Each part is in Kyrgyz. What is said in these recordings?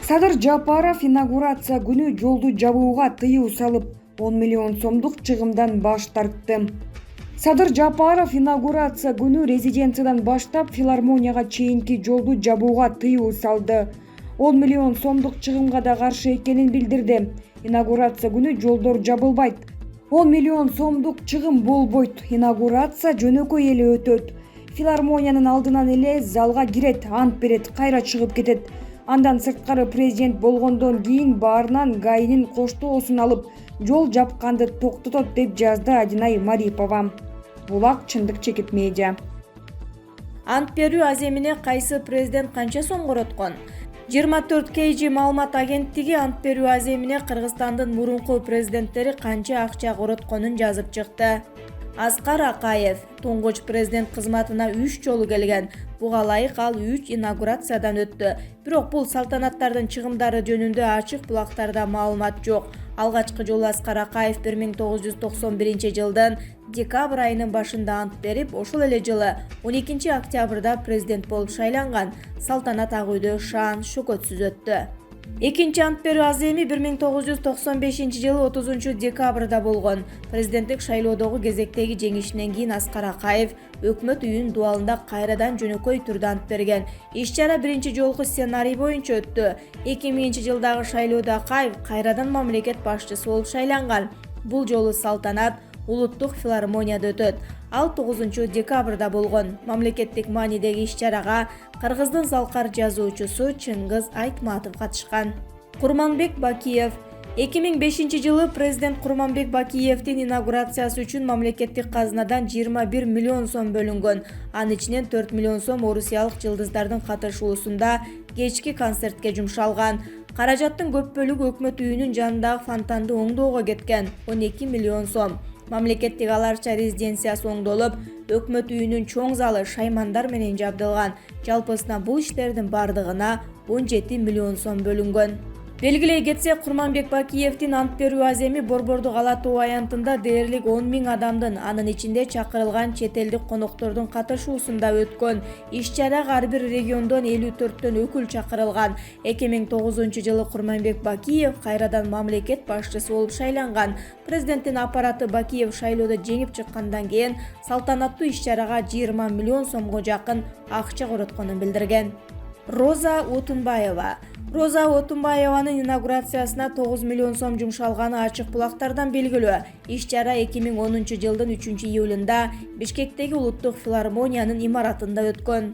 Садыр Жапаров инаугурация күнү жолду жабууга тыюу салып, 10 миллион сомдук чыгымдан баш тартты. Садыр Жапаров инаугурация күнү резиденциядан баштап филармонияга чейинки жолду жабууга тыюу салды. 10 миллион сомдук чыгымга да каршы экенин билдирди. Инаугурация күнү жолдор жабылбайт. 10 миллион сомдук чыгым болбойт. Инаугурация жөнөкөй эле өтөт. Филармониянын алдынан эле залга кирет, ант берет, кайра чыгып кетет. Андан сырткары президент болгондон кийин баарынан ГАИнин коштоосун алып, жол жапканды токтотот деп жазды Адинай Марипова. Булак чындык чекит медиа. Ант берүү аземине кайсы президент канча сом короткон? 24 KG маалымат агенттиги ант берүү аземине Кыргызстандын мурунку президенттери канча акча коротконун жазып чыкты. Аскар Акаев туңгуч президент кызматына 3 жолу келген. Буга ылайык ал 3 инаугурациядан өттү. Бирок бул салтанаттардын чыгымдары жөнүндө ачык булактарда маалымат жок. Алгачкы жолу Аскар Акаев 1991 жылдын декабрь айынын башында ант берип, ошол эле жылы 12 октябрда президент болуп шайланган. Салтанат ак үйдө шаан шөкөтсүз өттү. Экинчи ант берүү аземи 1995 жылы 30 декабрда болгон. Президенттик шайлоодогу кезектеги жеңишинен кийин Аскар Акаев өкмөт үйүнүн дуалында кайрадан жөнөкөй түрдө ант берген. Иш-чара биринчи жолку сценарий боюнча өттү. 2000 жылдагы шайлоодо Акаев кайрадан мамлекет башчысы болуп шайланган. Бул жолу салтанат улуттук филармонияда өтөт. Ал 9 декабрда болгон. Мамлекеттик маанидеги иш-чарага Кыргыздын залкар жазуучусу Чыңгыз Айтматов катышкан. Курманбек Бакиев 2005 жылы президент Курманбек Бакиевдин инаугурациясы үчүн мамлекеттик казынадан 21 миллион сом бөлүнгөн. Анын ичинен 4 миллион сом орусиялык жылдыздардын катышуусунда кечки концертке жумшалган. Каражаттын көп бөлүгү өкмөт үйүнүн жанындагы фонтанды оңдоого кеткен, 12 миллион сом. Мамлекеттик аларча резиденциясы оңдолуп, өкмөт үйүнүн чоң залы шаймандар менен жабдылган. Жалпысына бул иштердин бардыгына 17 миллион сом бөлүнгөн. Белгилей кетсек, Курманбек Бакиевдин ант берүү аземи Борбордук Ала Тоо аянтында дээрлик 10 000 адамдын, анын ичинде чакырылган чет элдик коноктордун катышуусунда өткөн. Иш-чарага ар бир региондон 54төн өкүл чакырылган. 2009 жылы Курманбек Бакиев кайрадан мамлекет башчысы болуп шайланган. Президенттин аппараты Бакиев шайлоодо жеңип чыккандан кийин салтанаттуу иш-чарага 20 миллион сомго жакын акча коротконун билдирген. Роза Отунбаеванын инаугурациясына 9 миллион сом жумшалганы ачык булактардан белгилүү. Иш-чара 2010 жылдын 3 июлунда Бишкектеги улуттук филармониянын имаратында өткөн.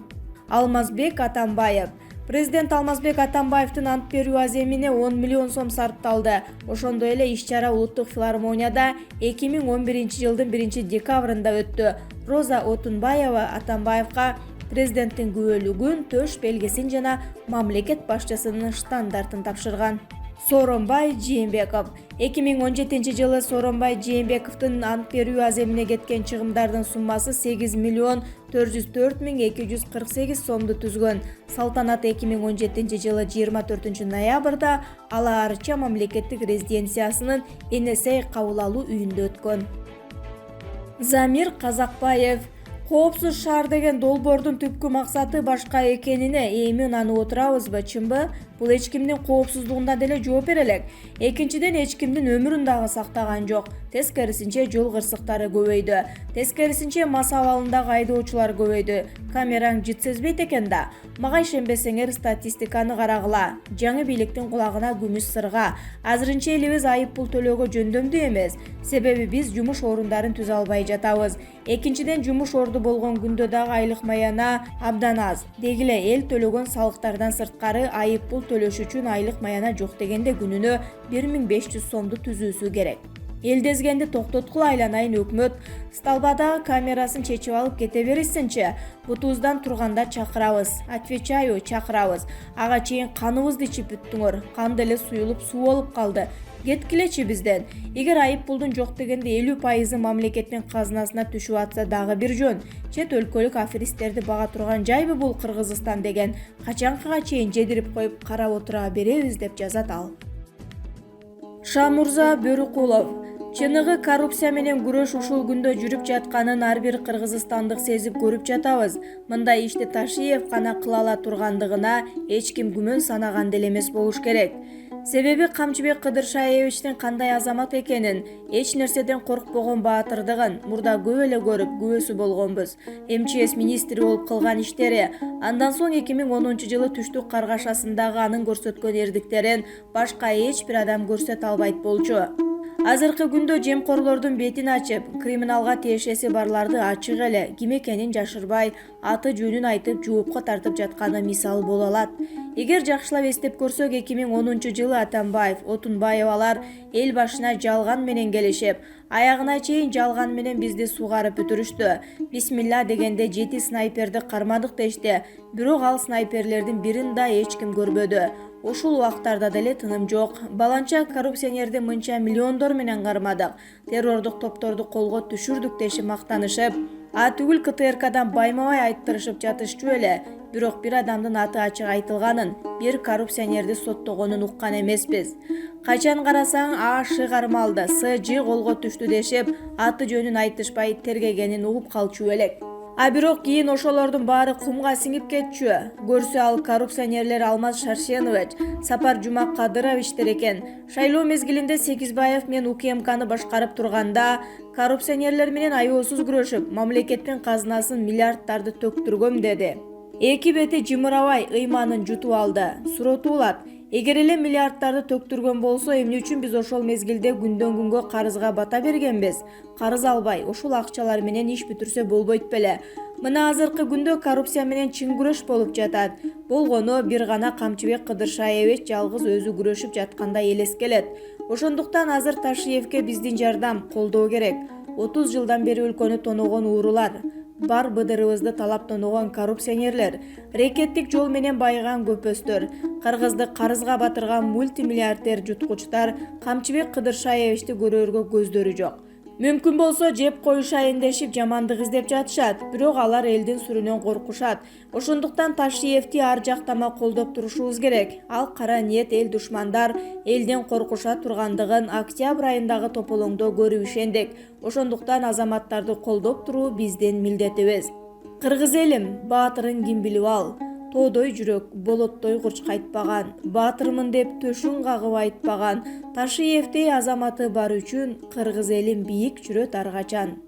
Алмазбек Атамбаев Президент Алмазбек Атамбаевдин ант берүү аземине 10 миллион сом сарпталды. Ошондой эле иш-чара улуттук филармонияда 2011 жылдын 1 декабрында өттү. Роза Отунбаева Атамбаевга президенттин күбөлүгүн, төш белгисин жана мамлекет башчысынын штандартын тапшырган. Сооронбай Жээнбеков 2017 жылы Сооронбай Жээнбековдун ант берүү аземине кеткен чыгымдардын суммасы 8 миллион 404 миң 248 сомду түзгөн. Салтанат 2017 жылы 24 ноябрда Ала Арча мамлекеттик резиденциясынын Энесей кабыл алуу үйүндө өткөн. Замир Казакбаев Коопсуз шаар деген долбоордун түпкү максаты башка экенине эми ынанып отурабызбы, чынбы? Бул эч кимдин коопсуздугуна деле жооп бере элек. Экинчиден эч кимдин өмүрүн дагы сактаган жок. Тескерисинче жол кырсыктары көбөйдү. Тескерисинче мас абалындагы айдоочулар көбөйдү. Камераң жит сезбейт экен да. Мага ишенбесеңер статистиканы карагыла. Жаңы бийликтин кулагына күмүш сырга. Азырынча элибиз айып пул төлөөгө жөндөмдүү эмес. Себеби биз жумуш орундарын түзө албай жатабыз. Экинчиден жумуш орду болгон күндө дагы айлык маяна абдан аз. Дегиле эл төлөгөн салыктардан сырткары айып пул төлөш үчүн айлык маяна жок дегенде күнүнө 1500 сомду түзүүсү керек. Элдезгенди токтоткула айланайын өкмөт столбадагы камерасын чечип алып кете беришсинчи. Бутубуздан турганда чакырабыз. Отвечаю, чакырабыз. Ага чейин каныбызды ичип бүттүңөр. Кан деле суюлуп суу болуп калды. Кеткилечи бизден. Эгер айып пулдун жок дегенде 50% мамлекеттин казынасына түшүп атса дагы бир жөн. Чет өлкөлүк аферисттерди бага турган жайбы бул Кыргызстан деген. Качанкыга чейин жедирип коюп карап отура беребиз деп жазат ал. Шамурза Бөрүкулов Чыныгы коррупция менен күрөш ушул күндө жүрүп жатканын ар бир кыргызстандык сезип көрүп жатабыз. Мындай ишти Ташиев гана кыла ала тургандыгына эч ким күмөн санаган деле эмес болуш керек. Себеби Камчыбек Кыдыршаевичтин кандай азамат экенин, эч нерседен коркпогон баатырдыгын мурда көп эле көрүп күбөсү болгонбуз. МЧС министри болуп кылган иштери, андан соң 2010 жылы Түштүк Каргашасындагы анын көрсөткөн эрдиктерин башка эч бир адам көрсөтө албайт болчу. Азыркы күндө жемкорлордун бетин ачып, криминалга тиешеси барларды ачык эле, ким экенин жашырбай, аты жөнүн айтып жоопко тартып жатканы мисал боло алат. Эгер жакшылап эстеп көрсөк, 2010 жылы Атамбаев, Отунбаевалар эл башына жалган менен келишип, аягына чейин жалган менен бизди сугарып бүтүрүштү. Бисмилла дегенде 7 снайперди кармадык дешти, бирок ал снайперлердин бирин да эч ким көрбөдү. Ушул убактарда деле тыным жок. Баланча коррупционерди мынча миллиондор менен кармадык, террордук топторду колго түшүрдүк дешип мактанышып, түгүл КТРКдан байма-бай айттырышып жатышчу эле. Бирок бир адамдын аты ачык айтылганын, бир коррупционерди соттогонун уккан эмеспиз. Качан карасаң шы кармалды, Ж колго түштү дешип, аты жөнүн айтышпай тергегенин угуп калчу элек. Бирок кийин ошолордун баары кумга сиңип кетчү. Көрсө ал коррупционерлер Алмаз Шаршенович, Сапар Жумакадыровичтер экен. Шайлоо мезгилинде Сегизбаев мен УКМКны башкарып турганда коррупционерлер менен аеосуз күрөшүп, мамлекеттин казынасын миллиарддарды төктүргөм деди. Эки бети жымырабай ыйманын жутуп алды. Суротуулат. Эгер эле миллиарддарды төктүргөн болсо, эмне үчүн биз ошол мезгилде күндөн күнгө карызга бата бергенбиз? Карыз албай, ушул акчалар менен иш бүтүрсө болбойт беле? Мына азыркы күндө коррупция менен чын күрөш болуп жатат. Болгону бир гана Камчыбек Кыдыршаевич жалгыз өзү күрөшүп жаткандай элес келет. Ошондуктан азыр Ташиевке биздин жардам, колдоо керек. 30 жылдан бери өлкөнү тоногон уурулар, бар быдырыбызды талап тоногон коррупционерлер, рекеттик жол менен байыган көпөстөр, кыргызды карызга батырган мультимиллиардер жуткучтар Камчыбек Кыдыршаевичти көрөргө көздөрү жок. Мүмкүн болсо жеп коюшайын дешип жамандык издеп жатышат, бирок алар элдин сүрүнөн коркушат. Ошондуктан Ташиевти ар жактама колдоп турушубуз керек. Ал кара ниет эл душмандар элден коркуша тургандыгын октябрь айындагы тополоңдо көрүп ишендик. Ошондуктан азаматтарды колдоп туруу биздин милдетибиз. Кыргыз элим, баатырың ким билип ал. Тоодой жүрөк, болоттой курч кайтпаган, баатырмын деп төшүн кагып айтпаган, Ташиевдей азаматы бар үчүн кыргыз элим бийик жүрөт ар качан.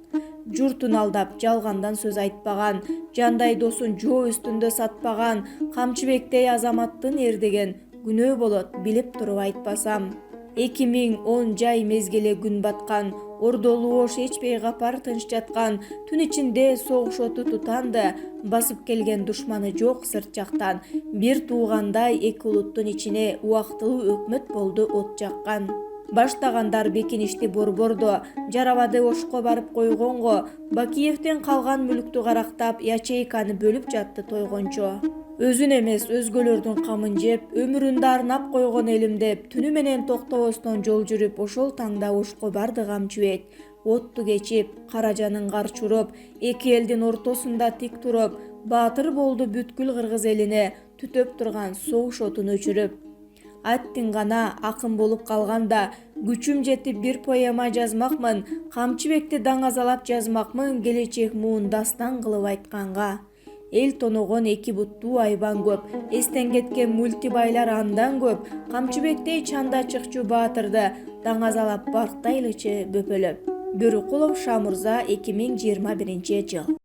Журтун алдап, жалгандан сөз айтпаган, жандай досун жоо үстүндө сатпаган, Камчыбектей азаматтын эрдеген күнөө болот, билип туруп айтпасам. 2010 жай мезгили күн баткан, ордолуу ош ичпей капар тынч жаткан, түн ичинде согуш оту тутанды, басып келген душманы жок сырт жактан, бир туугандай эки улуттун ичине убактылуу өкмөт болду от жаккан. Баштагандар бекиништи борбордо, жарабады ошко барып койгонго, Бакиевден калган мүлктү карактап, ячейканы бөлүп жатты тойгончо. Өзүн эмес, өзгөлөрдүн камын жеп, өмүрүндө арнап койгон элим деп, түнү менен токтобостон жол жүрүп, ошол таңда ошко барды Камчыбек. Отту кечип, кара жанын карчы уруп, эки элдин ортосунда тик туруп, баатыр болду бүткүл кыргыз элине, түтөп турган согуш отун өчүрүп. Аттин гана акын болуп калганда, күчүм жетип бир поэма жазмакмын, Камчыбекти даңазалап жазмакмын, келечек муун дастан кылып айтканга. Эл тоногон эки буттуу айбан көп, эстен кеткен мультибайлар андан көп, Камчыбектей чанда чыкчу баатырды даңазалап бактайлычы бөпөлөп. Бөрүкулов Шамурза, 2021 жыл.